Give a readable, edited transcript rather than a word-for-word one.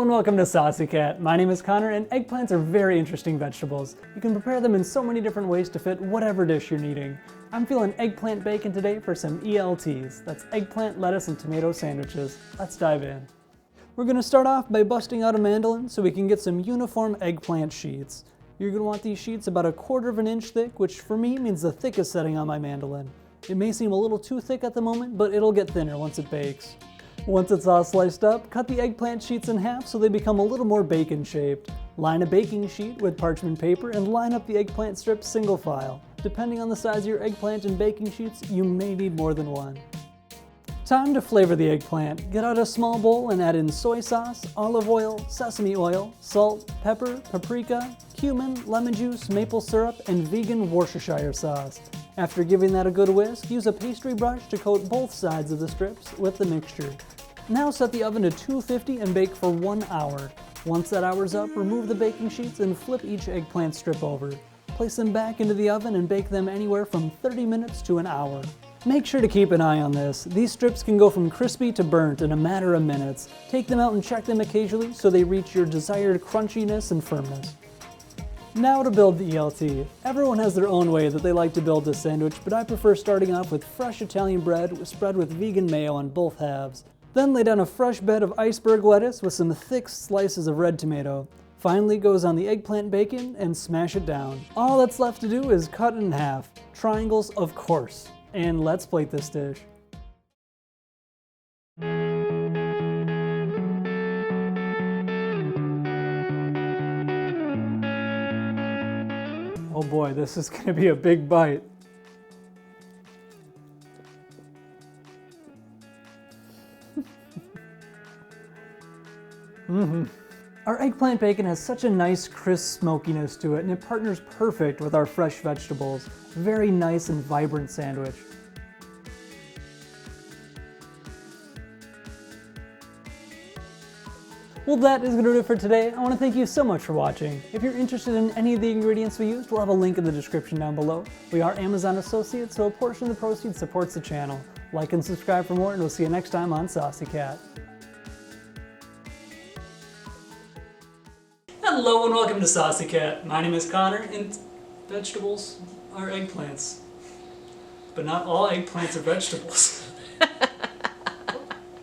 and welcome to Saucy Cat. My name is Connor, and eggplants are very interesting vegetables. You can prepare them in so many different ways to fit whatever dish you're needing. I'm feeling eggplant bacon today for some E.L.Ts. That's eggplant, lettuce, and tomato sandwiches. Let's dive in. We're going to start off by busting out a mandolin so we can get some uniform eggplant sheets. You're going to want these sheets about 1/4 of an inch thick, which for me means the thickest setting on my mandolin. It may seem a little too thick at the moment, but it'll get thinner once it bakes. Once it's all sliced up, cut the eggplant sheets in half so they become a little more bacon shaped. Line a baking sheet with parchment paper and line up the eggplant strips single file. Depending on the size of your eggplant and baking sheets, you may need more than one. Time to flavor the eggplant. Get out a small bowl and add in soy sauce, olive oil, sesame oil, salt, pepper, paprika, cumin, lemon juice, maple syrup, and vegan Worcestershire sauce. After giving that a good whisk, use a pastry brush to coat both sides of the strips with the mixture. Now set the oven to 250 and bake for 1 hour. Once that hour's up, remove the baking sheets and flip each eggplant strip over. Place them back into the oven and bake them anywhere from 30 minutes to an hour. Make sure to keep an eye on this. These strips can go from crispy to burnt in a matter of minutes. Take them out and check them occasionally so they reach your desired crunchiness and firmness. Now to build the E.L.T. Everyone has their own way that they like to build this sandwich, but I prefer starting off with fresh Italian bread spread with vegan mayo on both halves. Then lay down a fresh bed of iceberg lettuce with some thick slices of red tomato. Finally goes on the eggplant bacon and smash it down. All that's left to do is cut it in half. Triangles, of course. And let's plate this dish. Oh boy, this is going to be a big bite. Our eggplant bacon has such a nice crisp smokiness to it, and it partners perfect with our fresh vegetables. Very nice and vibrant sandwich. Well, that is going to do it for today. I want to thank you so much for watching. If you're interested in any of the ingredients we used, we'll have a link in the description down below. We are Amazon associates, so a portion of the proceeds supports the channel. Like and subscribe for more, and we'll see you next time on Saucy Cat. Hello and welcome to Saucy Cat. My name is Connor, and vegetables are eggplants. But not all eggplants are vegetables.